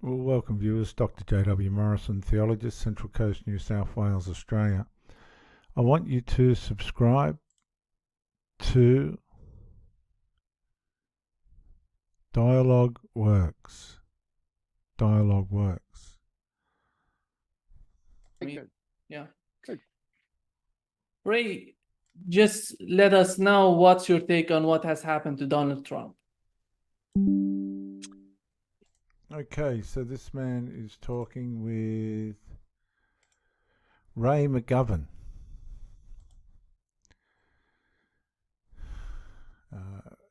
Well, welcome viewers, Dr. J.W. Morrison, theologist, Central Coast, New South Wales, Australia. I want you to subscribe to Dialogue Works. Dialogue Works. Good. Yeah. Good. Ray, just let us know what's your take on what has happened to Donald Trump. Okay, so this man is talking with Ray Mcgovern.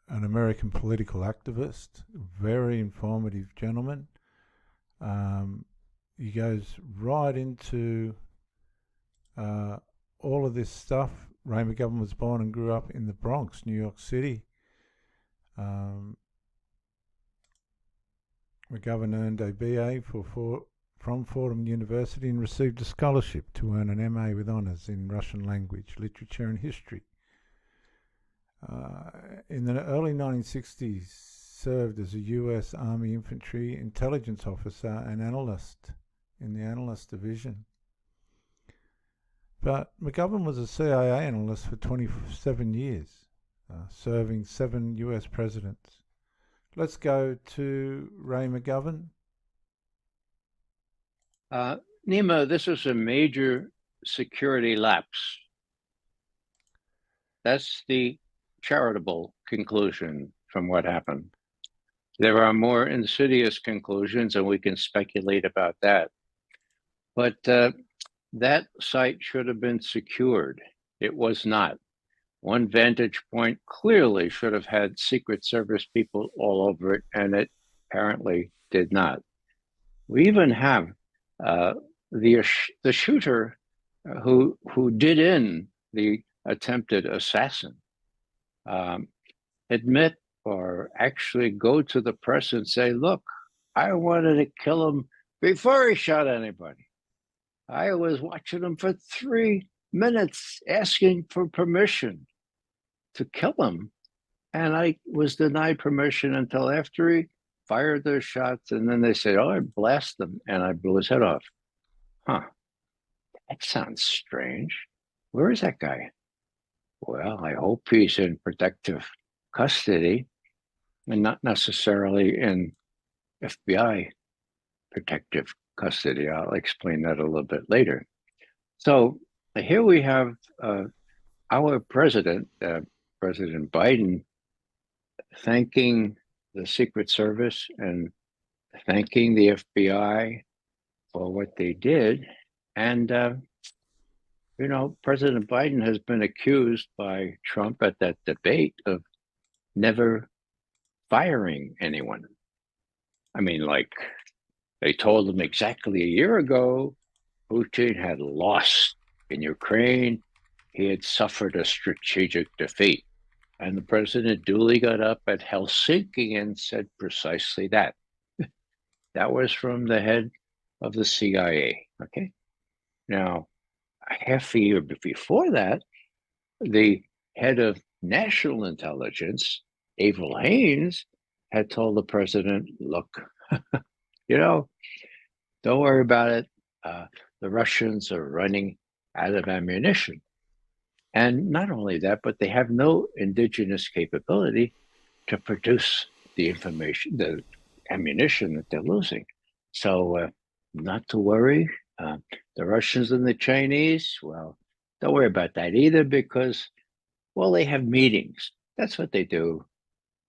An American political activist, very informative gentleman. He goes right into all of this stuff. Ray McGovern was born and grew up in the Bronx, New York City. McGovern earned a BA from Fordham University and received a scholarship to earn an MA with honours in Russian language, literature and history. In the early 1960s, served as a US Army Infantry intelligence officer and analyst in the analyst division. But McGovern was a CIA analyst for 27 years, serving 7 US presidents. Let's go to Ray McGovern. Nima, this is a major security lapse. That's the charitable conclusion from what happened. There are more insidious conclusions, and we can speculate about that. But that site should have been secured. It was not. One vantage point clearly should have had Secret Service people all over it, and it apparently did not. We even have the shooter who did in the attempted assassin admit or actually go to the press and say, look, I wanted to kill him before he shot anybody. I was watching him for 3 minutes asking for permission to kill him. And I was denied permission until after he fired those shots. And then they said, oh, I blasted him and I blew his head off. Huh. That sounds strange. Where is that guy? Well, I hope he's in protective custody and not necessarily in FBI protective custody. I'll explain that a little bit later. So here we have our president, President Biden, thanking the Secret Service and thanking the FBI for what they did. And, you know, President Biden has been accused by Trump at that debate of never firing anyone. I mean, like, they told him exactly a year ago, Putin had lost in Ukraine. He had suffered a strategic defeat. And the president duly got up at Helsinki and said precisely that. That was from the head of the CIA, okay? Now, half a year before that, the head of national intelligence, Avril Haines, had told the president, look, you know, don't worry about it. The Russians are running out of ammunition. And not only that, but they have no indigenous capability to produce the information, the ammunition that they're losing. So not to worry. The Russians and the Chinese, well, don't worry about that either because, well, they have meetings. That's what they do.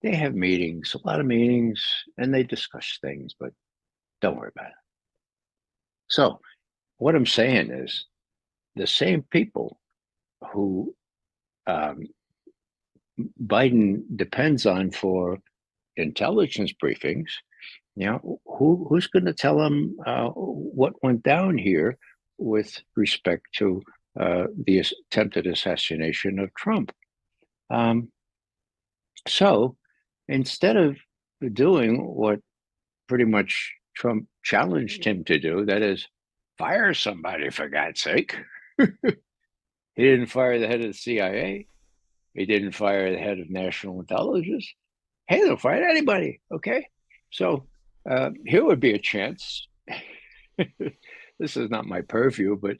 They have meetings, a lot of meetings, and they discuss things, but don't worry about it. So what I'm saying is the same people who Biden depends on for intelligence briefings, you know, who's going to tell him what went down here with respect to the attempted assassination of Trump? So instead of doing what pretty much Trump challenged him to do, that is, fire somebody for God's sake. He didn't fire the head of the CIA. He didn't fire the head of national intelligence. Hey, they'll fire anybody, okay? So Here would be a chance. This is not my purview, but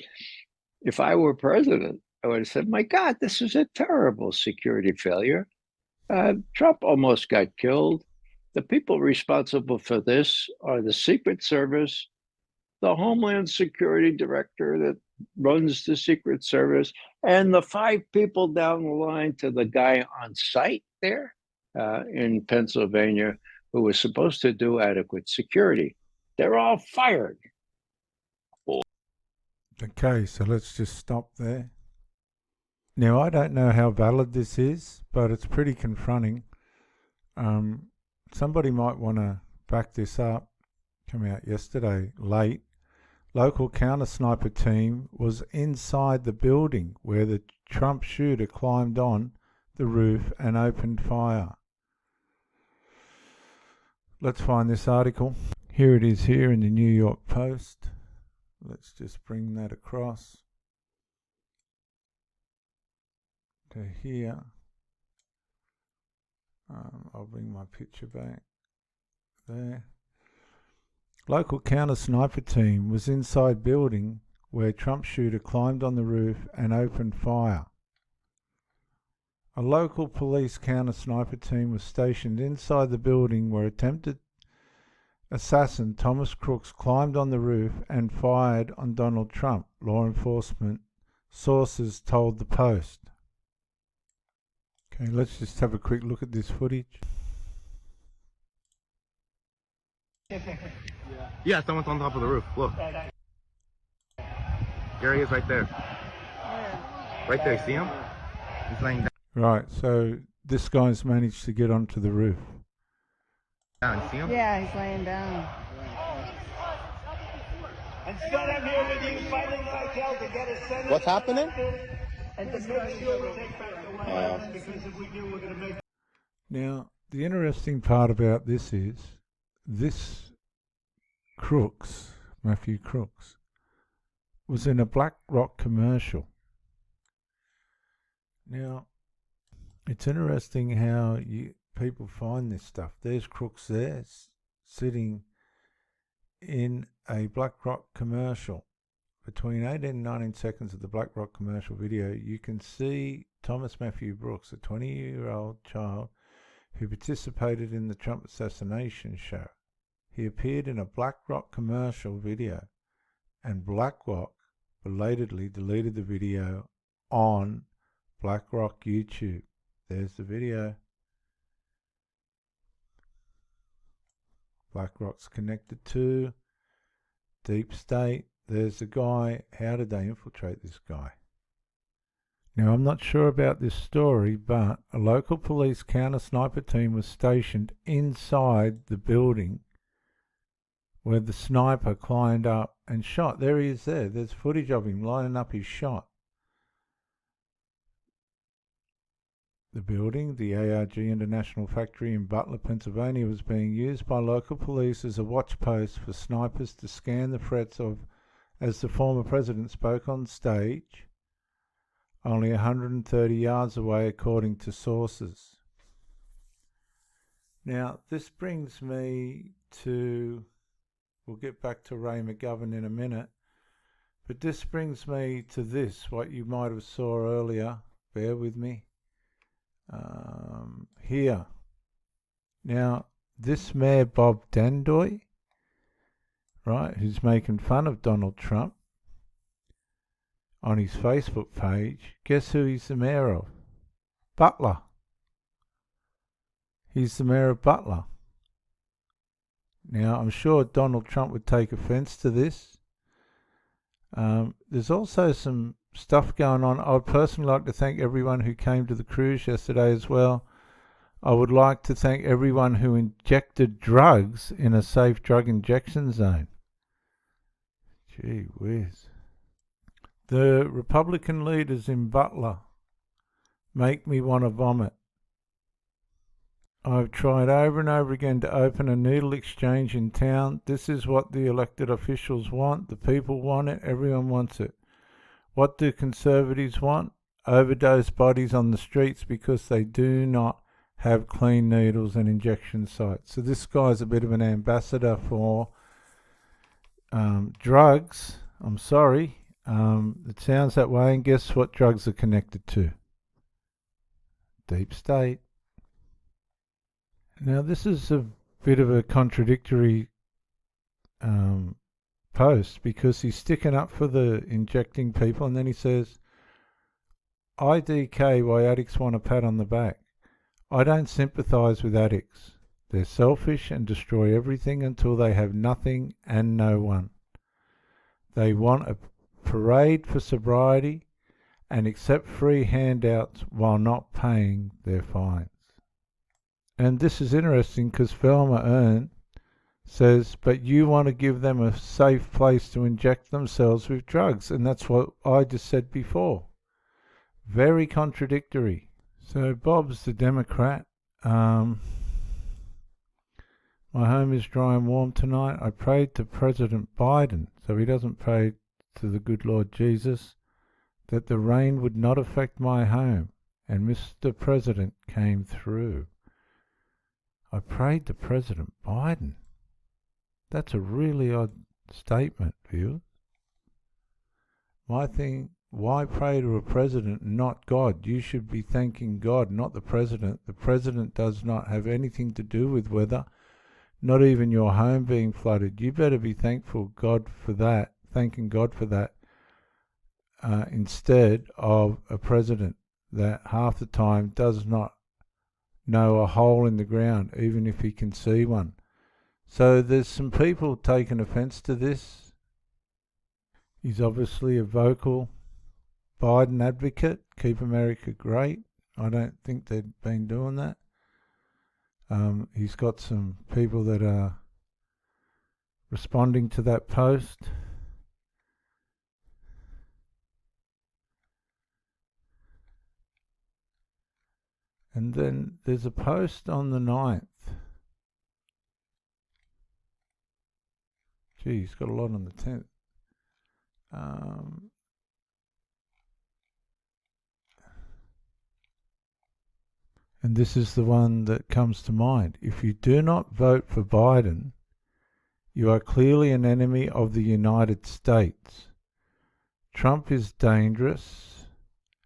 if I were president, I would have said, my God, this is a terrible security failure. Trump almost got killed. The people responsible for this are the Secret Service, the Homeland Security Director that runs the Secret Service, and the 5 people down the line to the guy on site there in Pennsylvania who was supposed to do adequate security. They're all fired. Okay, so let's just stop there. Now, I don't know how valid this is, but it's pretty confronting. Somebody might want to back this up. Came out yesterday, late. Local counter-sniper team was inside the building where the Trump shooter climbed on the roof and opened fire. Let's find this article. Here it is here in the New York Post. Let's just bring that across to here. I'll bring my picture back there. Local counter-sniper team was inside building where Trump shooter climbed on the roof and opened fire. A local police counter-sniper team was stationed inside the building where attempted assassin Thomas Crooks climbed on the roof and fired on Donald Trump, law enforcement sources told the Post. Okay, let's just have a quick look at this footage. Yeah, someone's on top of the roof. Look. There he is right there. Right there, see him? He's laying down. Right, so this guy's managed to get onto the roof. See him? Yeah, he's laying down. Instead, I'm here with you fighting like hell to get a Senate. What's happening? And to make sure we take back the White House, because if we do, we're going to make. Now, the interesting part about this is this Crooks, Matthew Crooks, was in a BlackRock commercial. Now, it's interesting how people find this stuff. There's Crooks there, sitting in a BlackRock commercial. Between 18 and 19 seconds of the BlackRock commercial video, you can see Thomas Matthew Brooks, a 20-year-old child who participated in the Trump assassination show. He appeared in a BlackRock commercial video, and BlackRock belatedly deleted the video on BlackRock YouTube. There's the video. BlackRock's connected to Deep State. There's the guy. How did they infiltrate this guy? Now, I'm not sure about this story, but a local police counter-sniper team was stationed inside the building where the sniper climbed up and shot. There he is there. There's footage of him lining up his shot. The building, the ARG International Factory in Butler, Pennsylvania, was being used by local police as a watch post for snipers to scan the threats of, as the former president spoke on stage, only 130 yards away, according to sources. Now, this brings me to, we'll get back to Ray McGovern in a minute, but this brings me to this, what you might have saw earlier. Bear with me. Here. Now, this Mayor Bob Dandoy, right, who's making fun of Donald Trump on his Facebook page, guess who he's the mayor of? Butler. He's the mayor of Butler. Now, I'm sure Donald Trump would take offense to this. There's also some stuff going on. I would personally like to thank everyone who came to the cruise yesterday as well. I would like to thank everyone who injected drugs in a safe drug injection zone. Gee whiz. The Republican leaders in Butler make me want to vomit. I've tried over and over again to open a needle exchange in town. This is what the elected officials want. The people want it. Everyone wants it. What do conservatives want? Overdose bodies on the streets because they do not have clean needles and injection sites. So this guy's a bit of an ambassador for drugs. I'm sorry. It sounds that way, and guess what drugs are connected to? Deep state. Now this is a bit of a contradictory post, because he's sticking up for the injecting people, and then he says, IDK why addicts want a pat on the back. I don't sympathise with addicts. They're selfish and destroy everything until they have nothing and no one. They want a parade for sobriety and accept free handouts while not paying their fines. And this is interesting because Velma Earn says, but you want to give them a safe place to inject themselves with drugs. And that's what I just said before. Very contradictory. So Bob's the Democrat. My home is dry and warm tonight. I prayed to President Biden, so he doesn't pray to the good Lord Jesus, that the rain would not affect my home. And Mr. President came through. I prayed to President Biden. That's a really odd statement, viewers. My thing, why pray to a president, not God? You should be thanking God, not the president. The president does not have anything to do with weather, not even your home being flooded. You better be thankful God for that, thanking God for that, instead of a president that half the time does not know a hole in the ground, even if he can see one. So there's some people taking offence to this. He's obviously a vocal Biden advocate. Keep America great. I don't think they've been doing that. He's got some people that are responding to that post. And then there's a post on the 9th. Gee, he's got a lot on the 10th. And this is the one that comes to mind. If you do not vote for Biden, you are clearly an enemy of the United States. Trump is dangerous,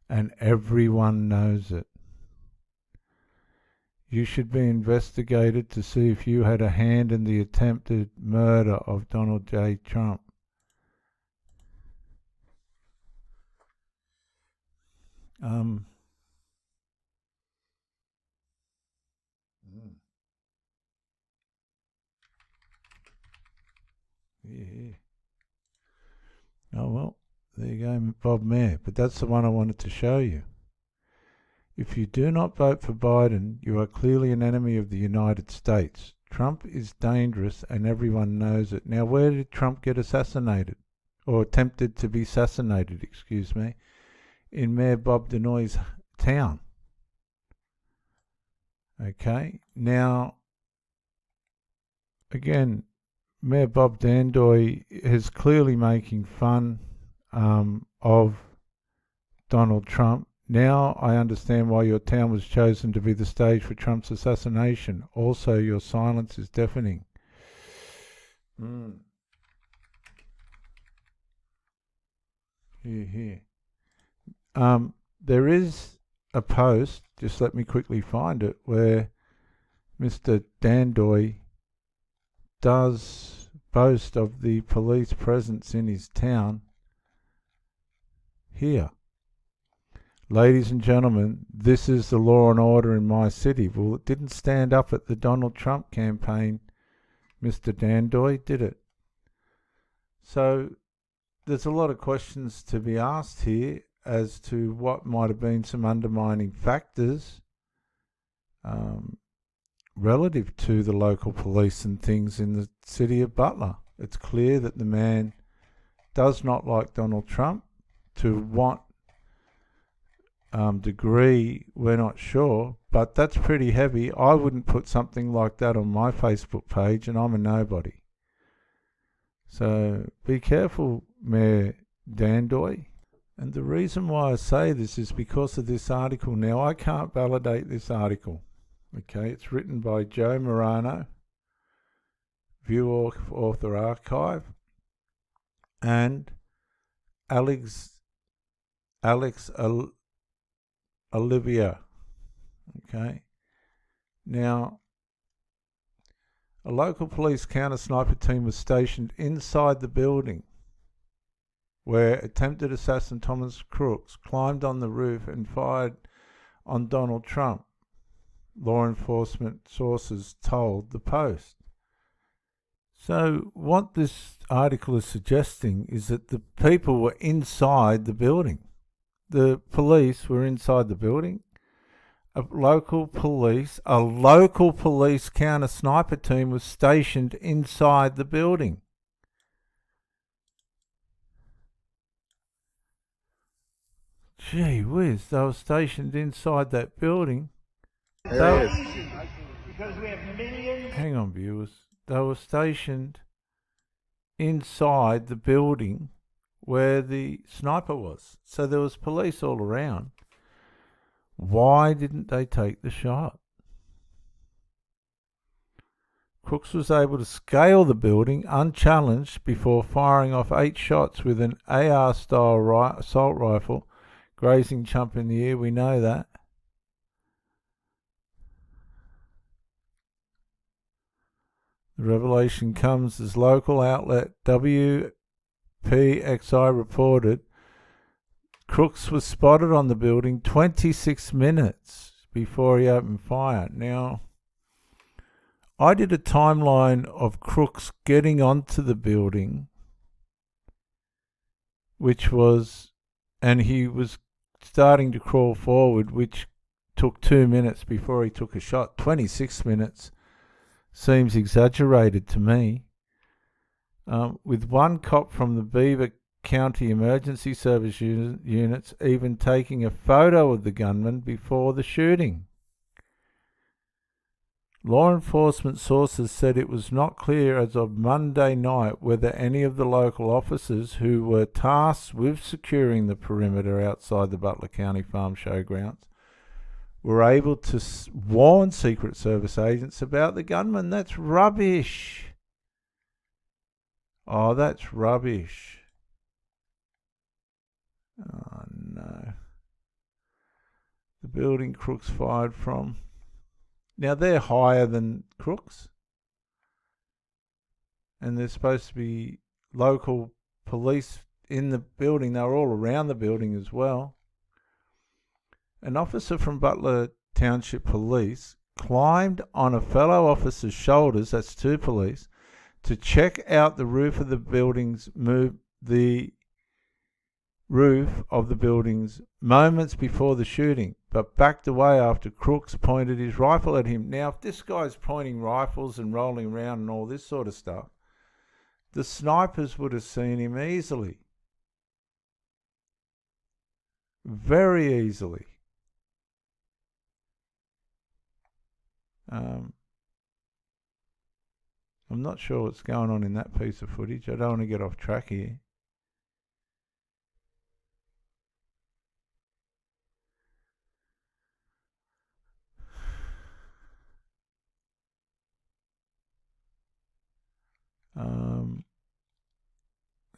and everyone knows it. You should be investigated to see if you had a hand in the attempted murder of Donald J. Trump. Yeah. Oh well, there you go, Bob Mayer. But that's the one I wanted to show you. If you do not vote for Biden, you are clearly an enemy of the United States. Trump is dangerous and everyone knows it. Now, where did Trump get assassinated? Or attempted to be assassinated, excuse me. In Mayor Bob Danoy's town. Okay, now, again, Mayor Bob Dandoy is clearly making fun of Donald Trump. Now I understand why your town was chosen to be the stage for Trump's assassination. Also, your silence is deafening. Here. There is a post, just let me quickly find it, where Mr. Dandoy does boast of the police presence in his town. Here. Ladies and gentlemen, this is the law and order in my city. Well, it didn't stand up at the Donald Trump campaign, Mr. Dandoy, did it? So there's a lot of questions to be asked here as to what might have been some undermining factors relative to the local police and things in the city of Butler. It's clear that the man does not like Donald Trump. To what degree, we're not sure, but that's pretty heavy. I wouldn't put something like that on my Facebook page, and I'm a nobody. So be careful, Mayor Dandoy. And the reason why I say this is because of this article. Now, I can't validate this article. Okay, it's written by Joe Morano, View Author Archive, and Alex Olivia. Okay. Now, a local police counter-sniper team was stationed inside the building where attempted assassin Thomas Crooks climbed on the roof and fired on Donald Trump, law enforcement sources told the Post. So what this article is suggesting is that the people were inside the building. The police were inside the building. A local police counter-sniper team was stationed inside the building. Gee whiz, they were stationed inside that building. There it is. Because we have millions. Hang on, viewers. They were stationed inside the building where the sniper was. So there was police all around. Why didn't they take the shot? Crooks was able to scale the building unchallenged before firing off 8 shots with an AR-style assault rifle, grazing Trump in the ear. We know that. The revelation comes as local outlet WPXI reported Crooks was spotted on the building 26 minutes before he opened fire. Now, I did a timeline of Crooks getting onto the building, and he was starting to crawl forward, which took 2 minutes before he took a shot. 26 minutes seems exaggerated to me. With one cop from the Beaver County Emergency Service units even taking a photo of the gunman before the shooting. Law enforcement sources said it was not clear as of Monday night whether any of the local officers who were tasked with securing the perimeter outside the Butler County Farm Showgrounds were able to warn Secret Service agents about the gunman. That's rubbish. Oh, that's rubbish. Oh, no. The building Crooks fired from. Now, they're higher than Crooks. And there's supposed to be local police in the building. They were all around the building as well. An officer from Butler Township Police climbed on a fellow officer's shoulders, that's 2 police, to check out the roof of the buildings, moments before the shooting, but backed away after Crooks pointed his rifle at him. Now, if this guy's pointing rifles and rolling around and all this sort of stuff, the snipers would have seen him easily. Very easily. I'm not sure what's going on in that piece of footage. I don't want to get off track here.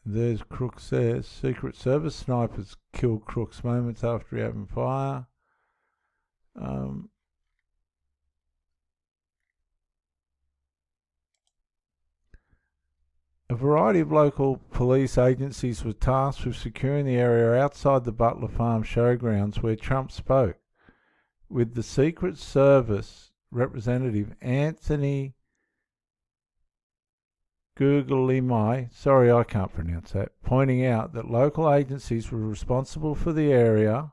There's Crooks there. Secret Service snipers killed Crooks moments after he opened fire. A variety of local police agencies were tasked with securing the area outside the Butler Farm Showgrounds where Trump spoke, with the Secret Service representative Anthony Guglielmi, sorry I can't pronounce that, pointing out that local agencies were responsible for the area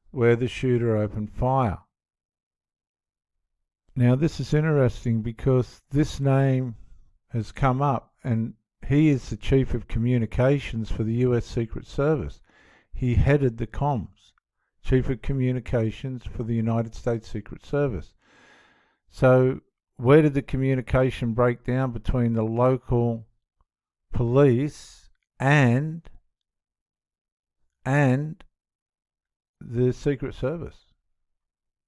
where the shooter opened fire. Now this is interesting because this name has come up, and he is the Chief of Communications for the US Secret Service. He headed the comms, Chief of Communications for the United States Secret Service. So where did the communication break down between the local police and the Secret Service?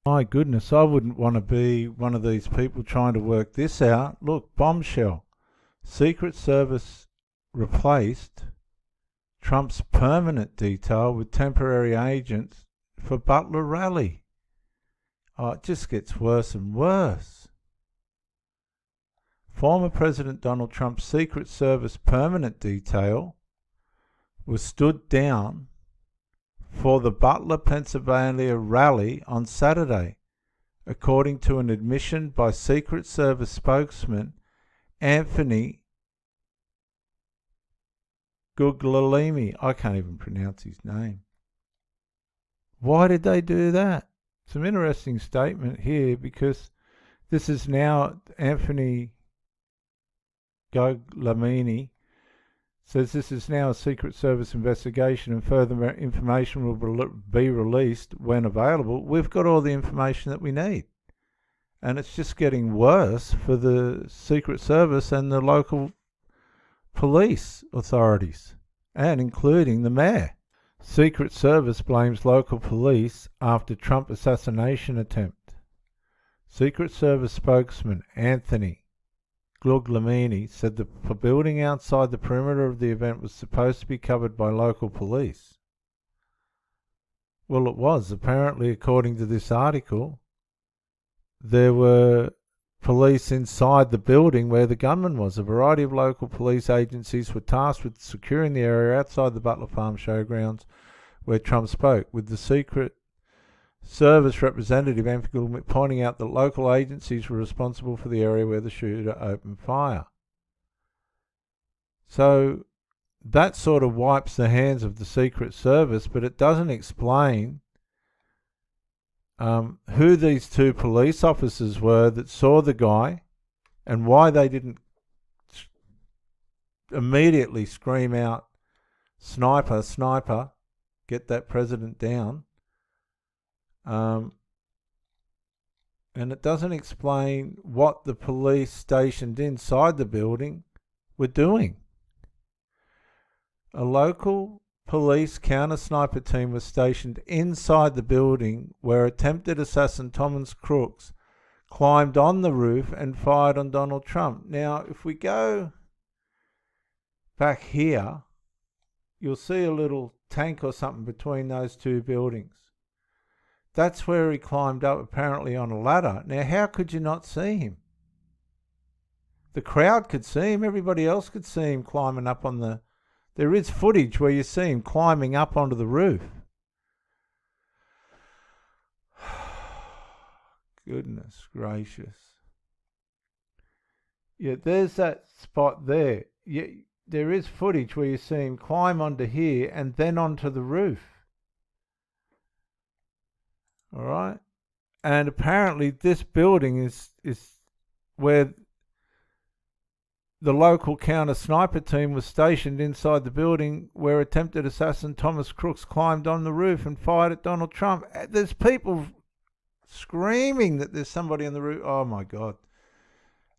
My goodness, I wouldn't want to be one of these people trying to work this out. Look, bombshell. Secret Service replaced Trump's permanent detail with temporary agents for Butler rally. Oh, it just gets worse and worse. Former President Donald Trump's Secret Service permanent detail was stood down for the Butler, Pennsylvania rally on Saturday, according to an admission by Secret Service spokesman Anthony Guglielmi. I can't even pronounce his name. Why did they do that? Some interesting statement here, because this is now Anthony Guglielmi says this is now a Secret Service investigation and further information will be released when available. We've got all the information that we need. And it's just getting worse for the Secret Service and the local police authorities, and including the mayor. Secret Service blames local police after Trump assassination attempt. Secret Service spokesman Anthony Guglielmi said the building outside the perimeter of the event was supposed to be covered by local police. Well, it was. Apparently, according to this article, there were police inside the building where the gunman was. A variety of local police agencies were tasked with securing the area outside the Butler Farm Showgrounds where Trump spoke, with the Secret Service representative Anthony pointing out that local agencies were responsible for the area where the shooter opened fire. So that sort of wipes the hands of the Secret Service, but it doesn't explain who these two police officers were that saw the guy and why they didn't immediately scream out, "Sniper, sniper, get that president down." And it doesn't explain what the police stationed inside the building were doing. A local police counter-sniper team was stationed inside the building where attempted assassin Thomas Crooks climbed on the roof and fired on Donald Trump. Now, if we go back here, you'll see a little tank or something between those two buildings. That's where he climbed up, apparently on a ladder. Now, how could you not see him? The crowd could see him. Everybody else could see him climbing up on the... There is footage where you see him climbing up onto the roof. Goodness gracious. Yeah, there's that spot there. Yeah, there is footage where you see him climb onto here and then onto the roof. All right, and apparently this building is where the local counter-sniper team was stationed inside the building where attempted assassin Thomas Crooks climbed on the roof and fired at Donald Trump. There's people screaming that there's somebody on the roof. Oh my God.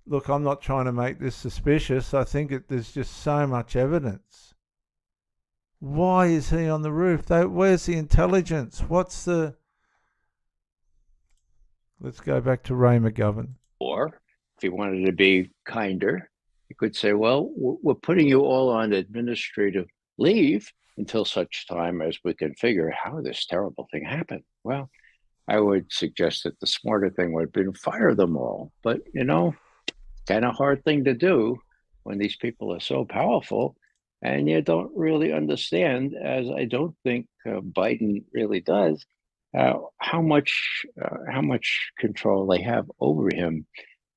Look, I'm not trying to make this suspicious. I think there's just so much evidence. Why is he on the roof? Where's the intelligence? What's the... Let's go back to Ray McGovern. Or if he wanted to be kinder, he could say, well, we're putting you all on administrative leave until such time as we can figure how this terrible thing happened. Well, I would suggest that the smarter thing would have been fire them all. But, kind of hard thing to do when these people are so powerful and you don't really understand, as I don't think Biden really does, how much control they have over him.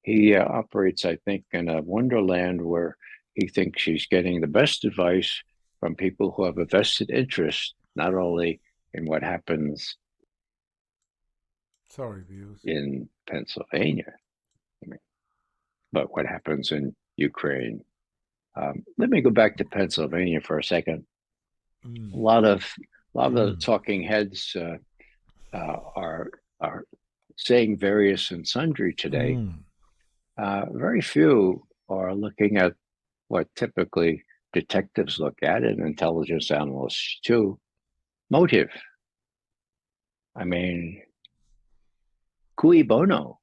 He operates, I think, in a wonderland where he thinks he's getting the best advice from people who have a vested interest, not only in what happens in Pennsylvania, but what happens in Ukraine. Let me go back to Pennsylvania for a second. A lot of the talking heads are saying various and sundry today. Very few are looking at what typically detectives look at, and intelligence analysts too: motive. I mean, cui bono?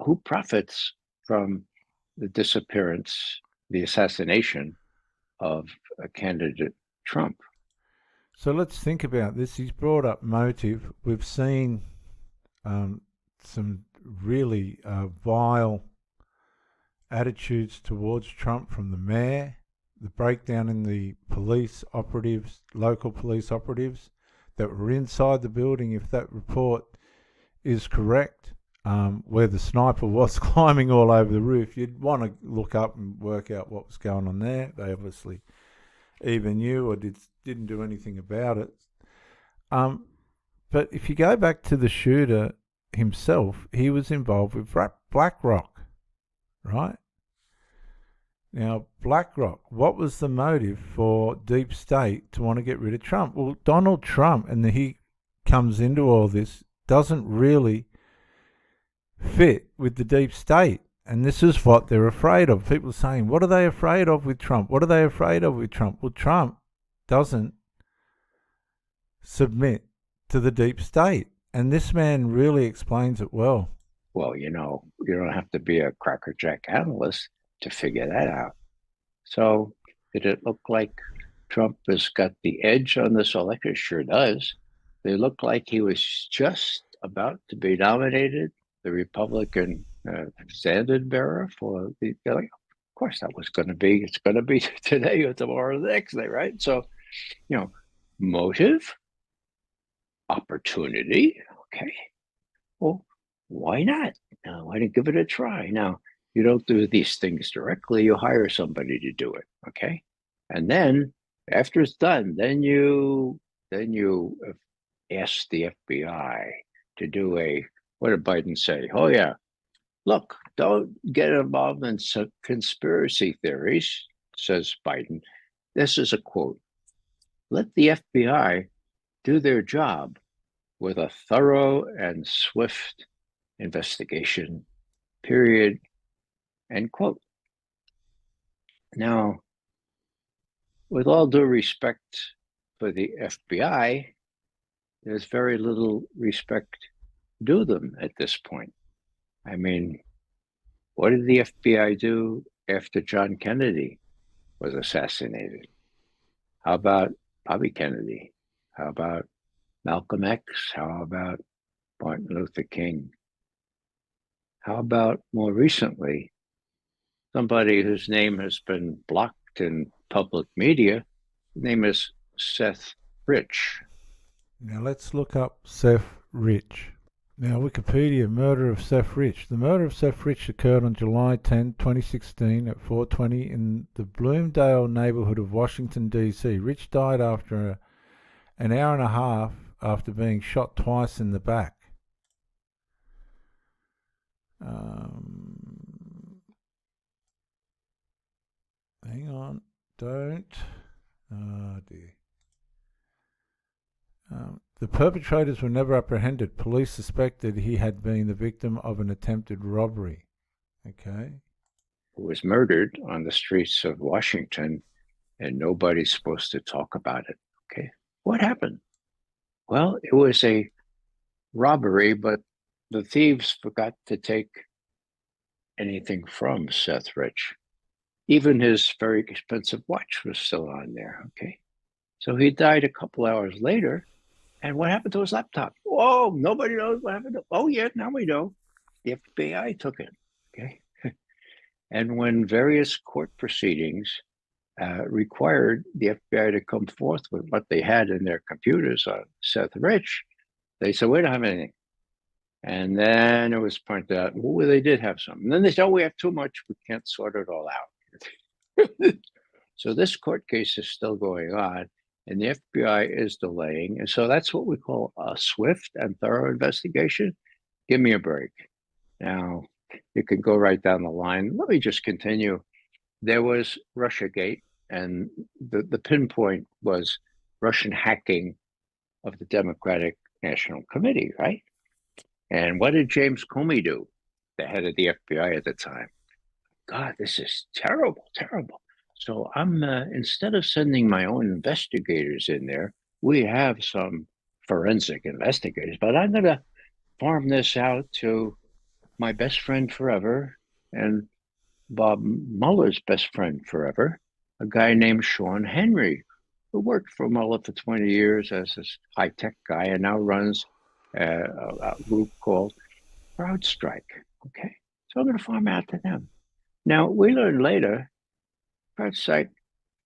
Who profits from the disappearance, the assassination of a candidate Trump? So let's think about this. He's brought up motive. We've seen some really vile attitudes towards Trump from the mayor, the breakdown in the police operatives, local police operatives that were inside the building, if that report is correct, where the sniper was climbing all over the roof. You'd want to look up and work out what was going on there. They obviously either knew or didn't do anything about it. But if you go back to the shooter himself, he was involved with BlackRock, right? Now, BlackRock, what was the motive for Deep State to want to get rid of Trump? Well, Donald Trump, and he comes into all this, doesn't really fit with the Deep State. And this is what they're afraid of. People are saying, what are they afraid of with Trump? What are they afraid of with Trump? Well, Trump doesn't submit to the Deep State. And this man really explains it well. Well, you know, you don't have to be a crackerjack analyst to figure that out. So did it look like Trump has got the edge on this election? Sure does. They look like he was just about to be nominated, the Republican standard bearer for the, of course that was going to be, it's going to be today or tomorrow or the next day, right? So, you know, motive, opportunity, okay. Well, why not? Why not give it a try? Now, you don't do these things directly, you hire somebody to do it, okay? And then after it's done, then you ask the FBI to do what did Biden say? Oh yeah, look, don't get involved in some conspiracy theories, says Biden. This is a quote. Let the FBI do their job with a thorough and swift investigation, period, end quote. Now, with all due respect for the FBI, there's very little respect due them at this point. I mean, what did the FBI do after John Kennedy was assassinated? How about Bobby Kennedy? How about Malcolm X? How about Martin Luther King? How about more recently, somebody whose name has been blocked in public media? His name is Seth Rich. Now let's look up Seth Rich. Now, Wikipedia, murder of Seth Rich. The murder of Seth Rich occurred on July 10, 2016 at 4:20 in the Bloomdale neighborhood of Washington, D.C. Rich died after an hour and a half after being shot twice in the back. Hang on, don't. Oh dear. The perpetrators were never apprehended. Police suspected he had been the victim of an attempted robbery. Okay. Who was murdered on the streets of Washington, and nobody's supposed to talk about it. Okay. What happened? Well, it was a robbery, but the thieves forgot to take anything from Seth Rich. Even his very expensive watch was still on there. Okay. So he died a couple hours later. And what happened to his laptop? Oh, nobody knows what happened. Oh, yeah, now we know. The FBI took it. Okay. And when various court proceedings required the FBI to come forth with what they had in their computers on Seth Rich, they said, we don't have anything. And then it was pointed out, well, they did have some. And then they said, oh, we have too much. We can't sort it all out. So this court case is still going on. And the FBI is delaying. And so that's what we call a swift and thorough investigation. Give me a break. Now, you can go right down the line. Let me just continue. There was Russiagate, and the pinpoint was Russian hacking of the Democratic National Committee, right? And what did James Comey do, the head of the FBI at the time? God, this is terrible, terrible. So I'm instead of sending my own investigators in there, we have some forensic investigators, but I'm going to farm this out to my best friend forever and Bob Mueller's best friend forever, a guy named Sean Henry, who worked for Mueller for 20 years as this high-tech guy and now runs a group called CrowdStrike. Okay, so I'm going to farm out to them. Now, we learned later, CrowdStrike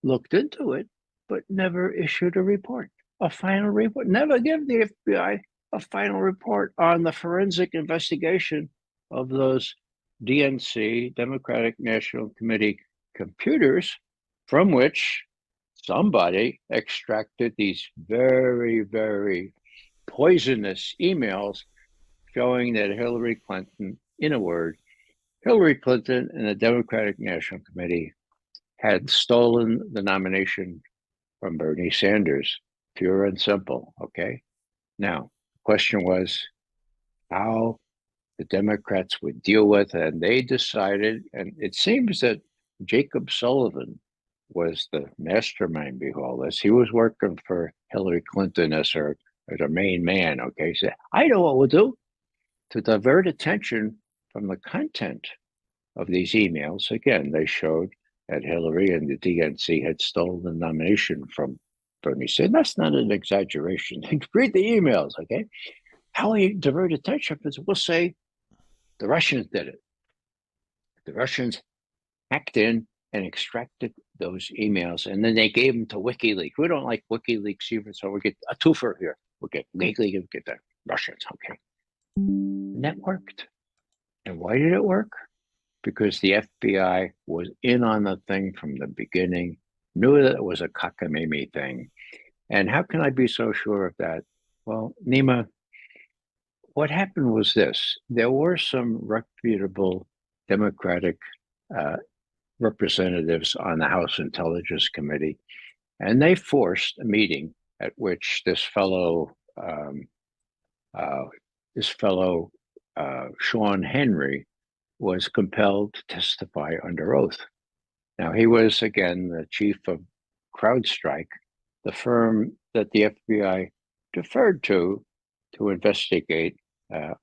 looked into it, but never issued a report, a final report, never gave the FBI a final report on the forensic investigation of those DNC, Democratic National Committee computers, from which somebody extracted these very, very poisonous emails showing that Hillary Clinton, in a word, Hillary Clinton and the Democratic National Committee had stolen the nomination from Bernie Sanders, pure and simple, okay? Now, the question was how the Democrats would deal with it, and they decided, and it seems that Jacob Sullivan was the mastermind behind all this. He was working for Hillary Clinton as her main man, okay? He said, I know what we'll do to divert attention from the content of these emails. Again, they showed that Hillary and the DNC had stolen the nomination from Bernie Sanders. That's not an exaggeration. Read the emails, okay? How we divert attention is we'll say the Russians did it. The Russians hacked in and extracted those emails, and then they gave them to WikiLeaks. We don't like WikiLeaks either, so we get a twofer here. We'll get WikiLeaks, we'll get the Russians, okay? And that worked. And why did it work? Because the FBI was in on the thing from the beginning, knew that it was a cockamamie thing. And how can I be so sure of that? Well, Nima, what happened was this. There were some reputable Democratic representatives on the House Intelligence Committee, and they forced a meeting at which this fellow Sean Henry was compelled to testify under oath. Now, he was, again, the chief of CrowdStrike, the firm that the FBI deferred to investigate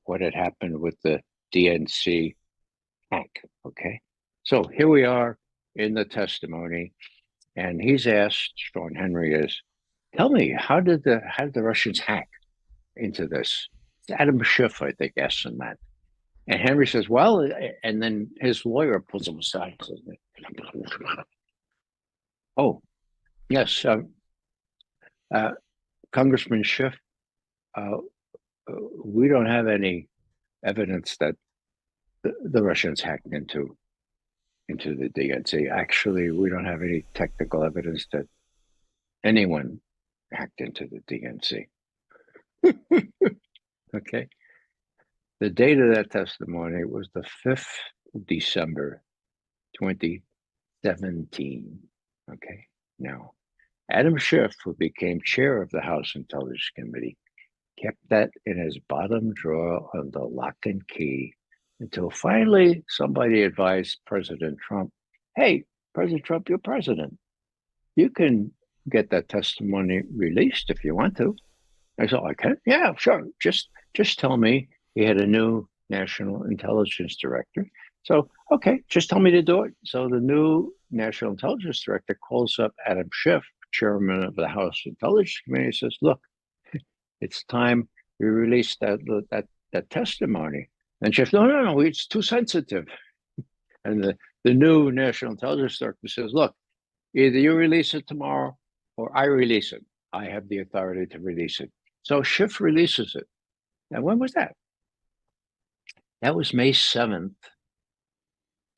what had happened with the DNC hack, okay? So here we are in the testimony, and he's asked, Sean Henry is, tell me, how did the Russians hack into this? Adam Schiff, I think, asked him that. And Henry says, well, and then his lawyer pulls him aside and says, oh, yes, Congressman Schiff, we don't have any evidence that the Russians hacked into the DNC. Actually, we don't have any technical evidence that anyone hacked into the DNC. Okay. The date of that testimony was the 5th of December, 2017. Okay. Now, Adam Schiff, who became chair of the House Intelligence Committee, kept that in his bottom drawer under lock and key until finally somebody advised President Trump, hey, President Trump, you're president. You can get that testimony released if you want to. I said, I can? Yeah, sure. Just tell me. He had a new national intelligence director. So, okay, just tell me to do it. So the new national intelligence director calls up Adam Schiff, chairman of the House Intelligence Committee, and says, look, it's time we release that testimony. And Schiff, no, it's too sensitive. And the new national intelligence director says, look, either you release it tomorrow or I release it. I have the authority to release it. So Schiff releases it. Now, when was that? That was May 7th,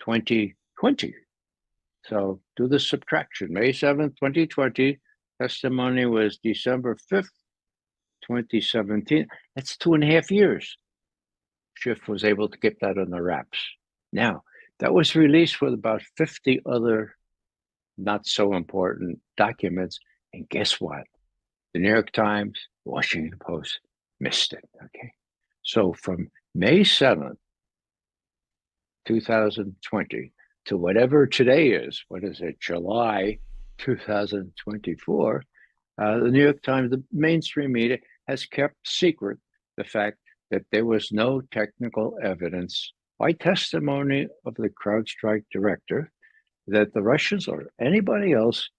2020. So do the subtraction. May 7th, 2020, testimony was December 5th, 2017. That's 2.5 years. Schiff was able to get that on the wraps. Now, that was released with about 50 other not so important documents. And guess what? The New York Times, Washington Post missed it, okay? So from May 7th, 2020 to whatever today is, what is it, July 2024, the New York Times, the mainstream media, has kept secret the fact that there was no technical evidence by testimony of the CrowdStrike director that the Russians or anybody else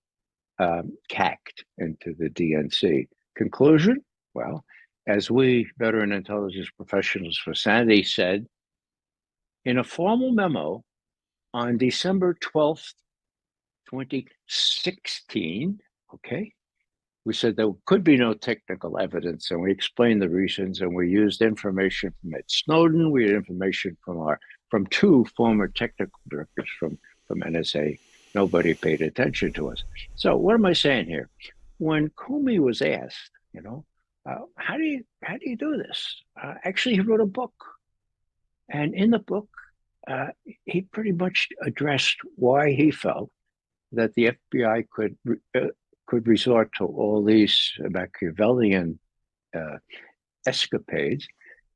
hacked into the DNC. Conclusion? Well, as we veteran intelligence professionals for sanity said, in a formal memo on December 12th, 2016, okay, we said there could be no technical evidence, and we explained the reasons, and we used information from Ed Snowden. We had information from two former technical directors from NSA. Nobody paid attention to us. So what am I saying here? When Comey was asked, how do you do this? Actually, he wrote a book, and in the book, he pretty much addressed why he felt that the FBI could resort to all these Machiavellian escapades.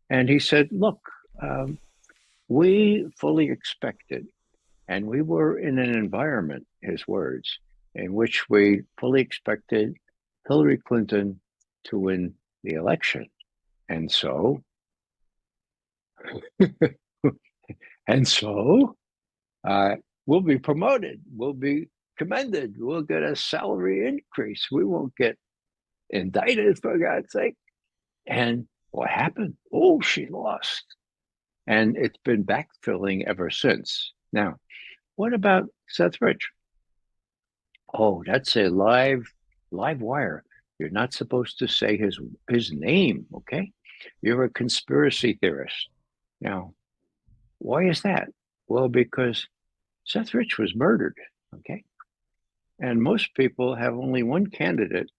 And he said, look, we fully expected, and we were in an environment, his words, in which we fully expected Hillary Clinton to win the election. And so, we'll be promoted. We'll be commended. We'll get a salary increase. We won't get indicted, for God's sake. And what happened? Oh, she lost. And it's been backfilling ever since. Now, what about Seth Rich? Oh, that's a live wire. You're not supposed to say his name, okay? You're a conspiracy theorist. Now, why is that? Well, because Seth Rich was murdered, okay? And most people have only one candidate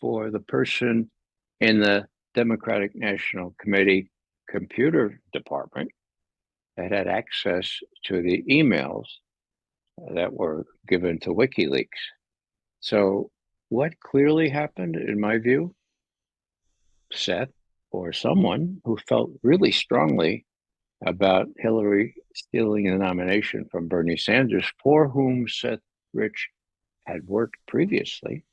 for the person in the Democratic National Committee computer department that had access to the emails that were given to WikiLeaks. So what clearly happened, in my view? Seth, or someone who felt really strongly about Hillary stealing the nomination from Bernie Sanders, for whom Seth Rich had worked previously,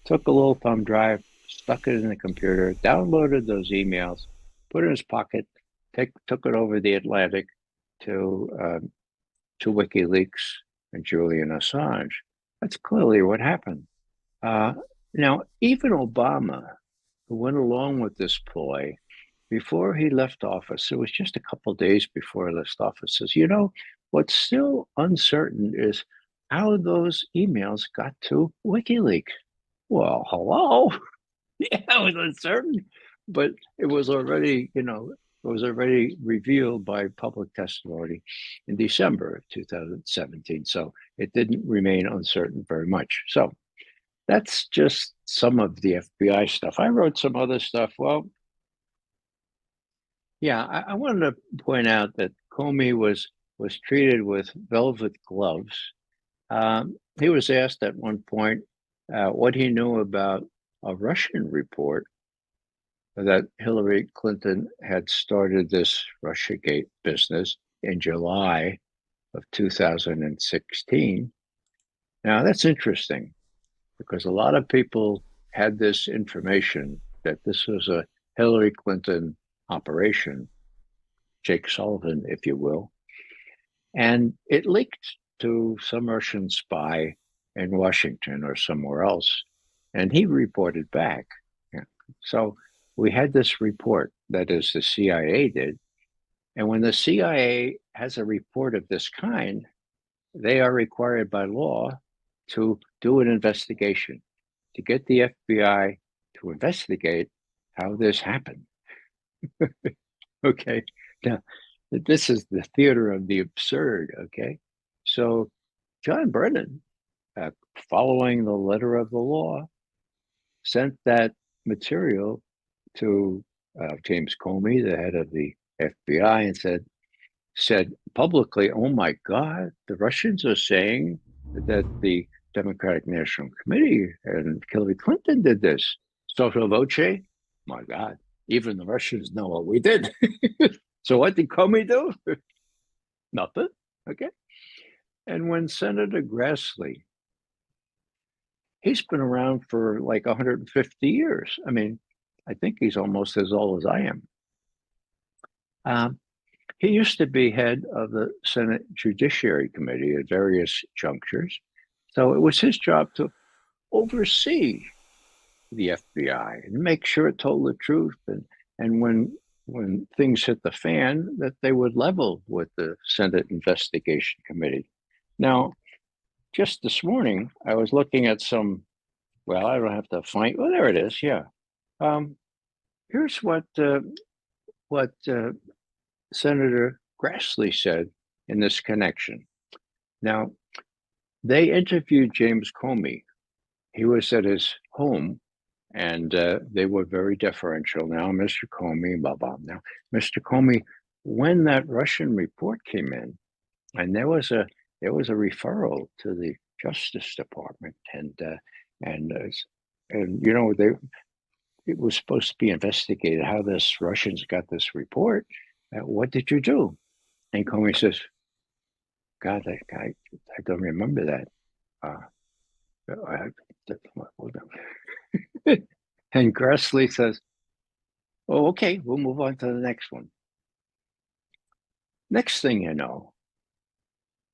took a little thumb drive, stuck it in the computer, downloaded those emails, put it in his pocket, took it over the Atlantic to WikiLeaks and Julian Assange. That's clearly what happened. Now, even Obama, who went along with this ploy, before he left office, it was just a couple of days before he left office, says, what's still uncertain is how those emails got to WikiLeaks. Well, hello? Yeah, it was uncertain, but it was already, revealed by public testimony in December of 2017. So it didn't remain uncertain very much. So that's just some of the FBI stuff. I wrote some other stuff. Well, yeah, I wanted to point out that Comey was treated with velvet gloves. He was asked at one point what he knew about a Russian report that Hillary Clinton had started this Russiagate business in July of 2016. Now, that's interesting because a lot of people had this information that this was a Hillary Clinton operation, Jake Sullivan, if you will, and it leaked to some Russian spy in Washington or somewhere else, and he reported back. Yeah. So we had this report, that is, the CIA did, and when the CIA has a report of this kind, they are required by law to do an investigation, to get the FBI to investigate how this happened. Okay, now this is the theater of the absurd, okay? So John Brennan, following the letter of the law, sent that material to James Comey, the head of the FBI, and said publicly, oh my God, the Russians are saying that the Democratic National Committee and Hillary Clinton did this. Sotto voce, my God, even the Russians know what we did. So what did Comey do? Nothing, okay? And when Senator Grassley, he's been around for like 150 years. I mean, I think he's almost as old as I am. He used to be head of the Senate Judiciary Committee at various junctures. So it was his job to oversee the FBI and make sure it told the truth. And when things hit the fan, that they would level with the Senate Investigation Committee. Now, just this morning, I was looking at some, well, I don't have to find, well, there it is, yeah. Here's what Senator Grassley said in this connection. Now, they interviewed James Comey. He was at his home, and they were very deferential. Now, Mr. Comey, blah, blah. Now, Mr. Comey, when that Russian report came in, and there was a referral to the Justice Department, and you know, it was supposed to be investigated how this Russians got this report. What did you do? And Comey says, God, I don't remember that. And Grassley says, oh, okay, we'll move on to the next one. Next thing you know,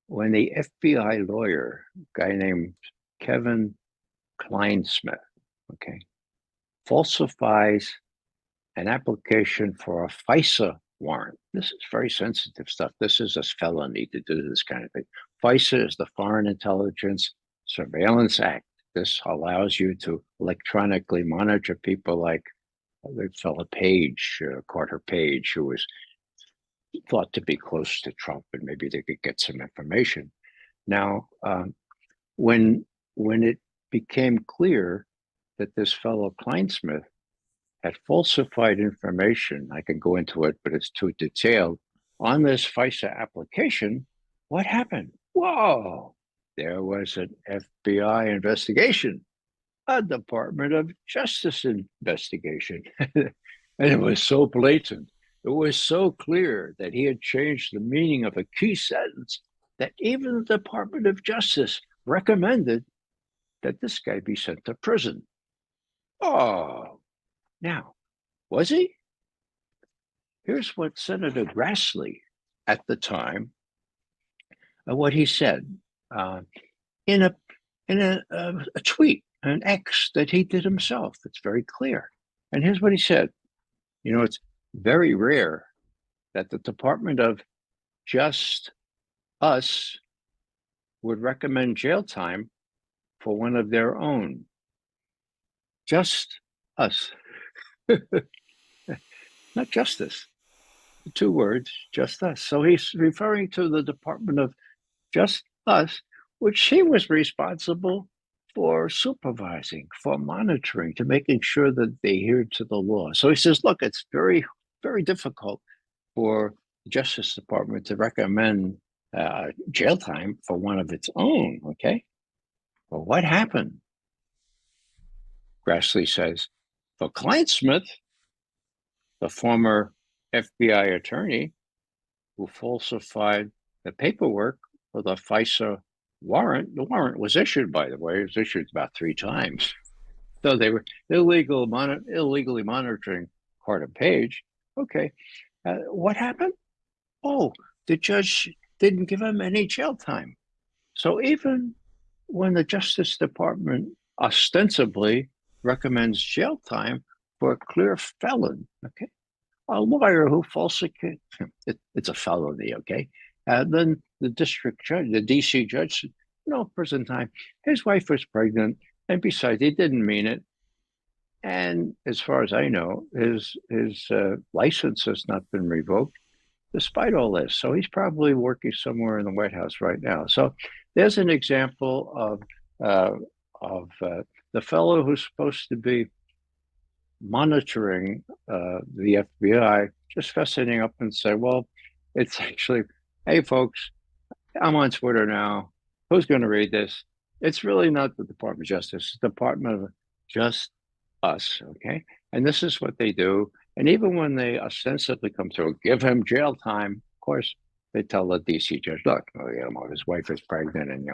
when the FBI lawyer, guy named Kevin Kleinsmith, okay, falsifies an application for a FISA warrant. This is very sensitive stuff. This is a felony to do this kind of thing. FISA is the Foreign Intelligence Surveillance Act. This allows you to electronically monitor people like the fellow Page, Carter Page, who was thought to be close to Trump, and maybe they could get some information. Now, when it became clear that this fellow Kleinsmith had falsified information, I can go into it, but it's too detailed, on this FISA application, what happened? Whoa, there was an FBI investigation, a Department of Justice investigation. And it was so blatant. It was so clear that he had changed the meaning of a key sentence that even the Department of Justice recommended that this guy be sent to prison. Oh, now, was he? Here's what Senator Grassley at the time, what he said in a tweet, an X that he did himself. It's very clear. And here's what he said. You know, it's very rare that the Department of Just Us would recommend jail time for one of their own. Just us. Not justice. The two words, just us. So he's referring to the Department of Just Us, which he was responsible for supervising, for monitoring, to making sure that they adhere to the law. So he says, look, it's very, very difficult for the Justice Department to recommend jail time for one of its own, okay? Well, what happened? Grassley says, for Kleinsmith, the former FBI attorney who falsified the paperwork for the FISA warrant, the warrant was issued, by the way, it was issued about 3 times. So they were illegally monitoring Carter Page. Okay, what happened? Oh, the judge didn't give him any jail time. So even when the Justice Department ostensibly recommends jail time for a clear felon, okay, a lawyer who falsified, it's a felony, okay? Then the district judge, the DC judge said, no prison time. His wife was pregnant, and besides, he didn't mean it. And as far as I know, his license has not been revoked, despite all this. So he's probably working somewhere in the White House right now. So there's an example of the fellow who's supposed to be monitoring the FBI just fessing up and say, well, it's actually, hey, folks, I'm on Twitter now. Who's going to read this? It's really not the Department of Justice. It's the Department of Just Us, okay? And this is what they do. And even when they ostensibly come through, give him jail time, of course, they tell the DC judge, look, his wife is pregnant. And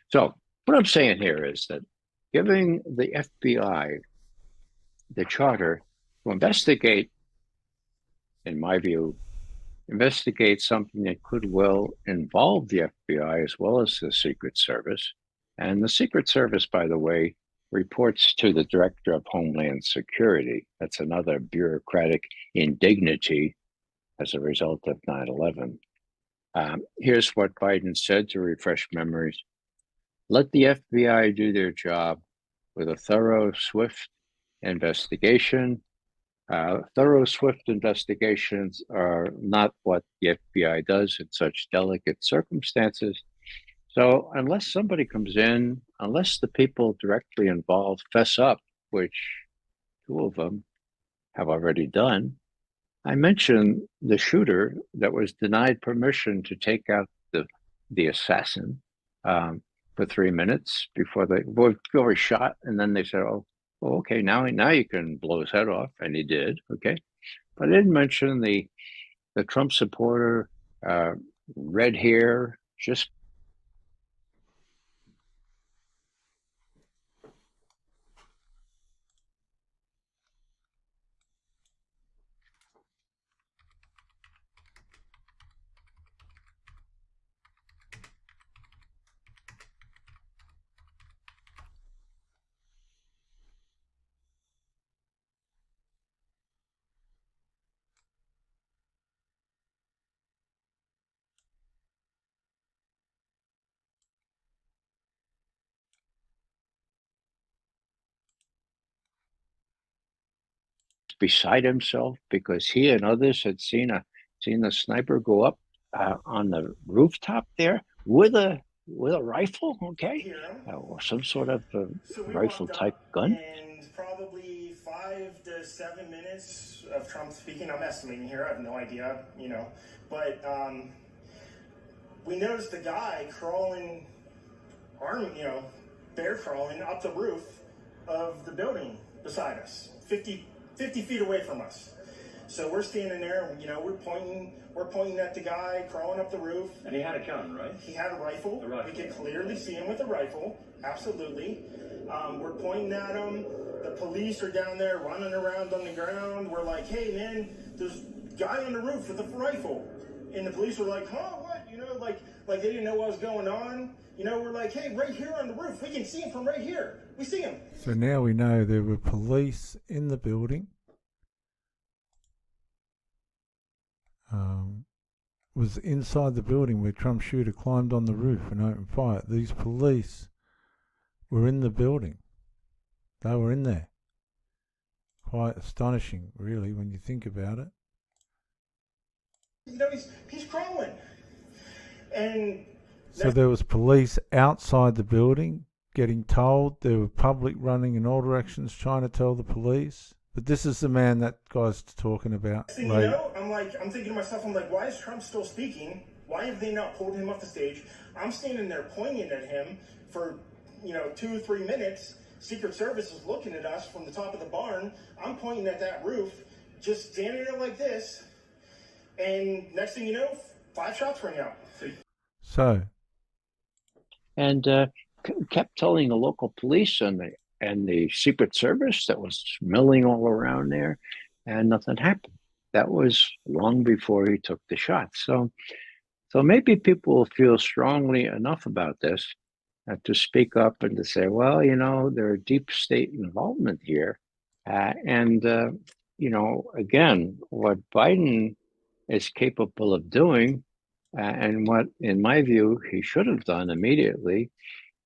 so what I'm saying here is that giving the FBI the charter to investigate, in my view, investigate something that could well involve the FBI as well as the Secret Service. And the Secret Service, by the way, reports to the Director of Homeland Security. That's another bureaucratic indignity as a result of 9/11. Here's what Biden said to refresh memories. Let the FBI do their job with a thorough, swift investigation. Thorough, swift investigations are not what the FBI does in such delicate circumstances. So unless somebody comes in, unless the people directly involved fess up, which 2 of them have already done. I mentioned the shooter that was denied permission to take out the assassin for 3 minutes before he shot, and then they said, "Oh, okay, now you can blow his head off," and he did. Okay, but I didn't mention the Trump supporter, red hair, just beside himself because he and others had seen the sniper go up on the rooftop there with a rifle, okay, or some sort of rifle type gun. And probably 5 to 7 minutes of Trump speaking. I'm estimating here. I have no idea, but we noticed the guy crawling, bear crawling up the roof of the building beside us, 50 feet away from us. So we're standing there, we're pointing at the guy crawling up the roof. And he had a gun, right? He had a rifle. We could clearly see him with a rifle. Absolutely. We're pointing at him. The police are down there running around on the ground. We're like, "Hey, man, there's a guy on the roof with a rifle." And the police were like, "Huh, what?" Like they didn't know what was going on. We're like, "Hey, right here on the roof. We can see him from right here. We see him." So now we know there were police in the building. Was inside the building where Trump's shooter climbed on the roof and opened fire. These police were in the building. They were in there. Quite astonishing, really, when you think about it. He's crawling. And so there was police outside the building getting told. There were public running in all directions trying to tell the police. But this is the man that guy's talking about. I'm thinking to myself, why is Trump still speaking? Why have they not pulled him off the stage? I'm standing there pointing at him for, 2 or 3 minutes. Secret Service is looking at us from the top of the barn. I'm pointing at that roof, just standing there like this. And next thing you know, 5 shots ring out. So. And kept telling the local police and the Secret Service that was milling all around there, and nothing happened. That was long before he took the shot. So maybe people will feel strongly enough about this to speak up and to say, well, there are deep state involvement here. Again, what Biden is capable of doing, and what, in my view, he should have done immediately,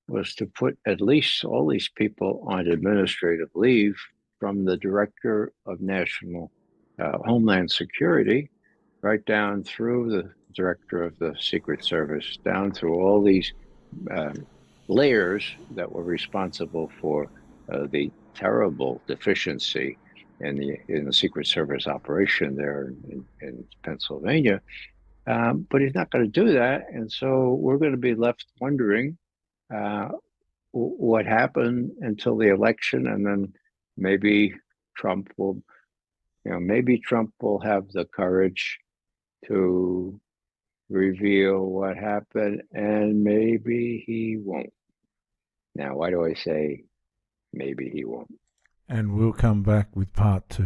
was to put at least all these people on administrative leave, from the Director of National Homeland Security right down through the Director of the Secret Service, down through all these layers that were responsible for the terrible deficiency in the Secret Service operation there in Pennsylvania. But he's not going to do that, and so we're going to be left wondering what happened until the election, and then maybe Trump will have the courage to reveal what happened, and maybe he won't. Now, why do I say maybe he won't? And we'll come back with part 2.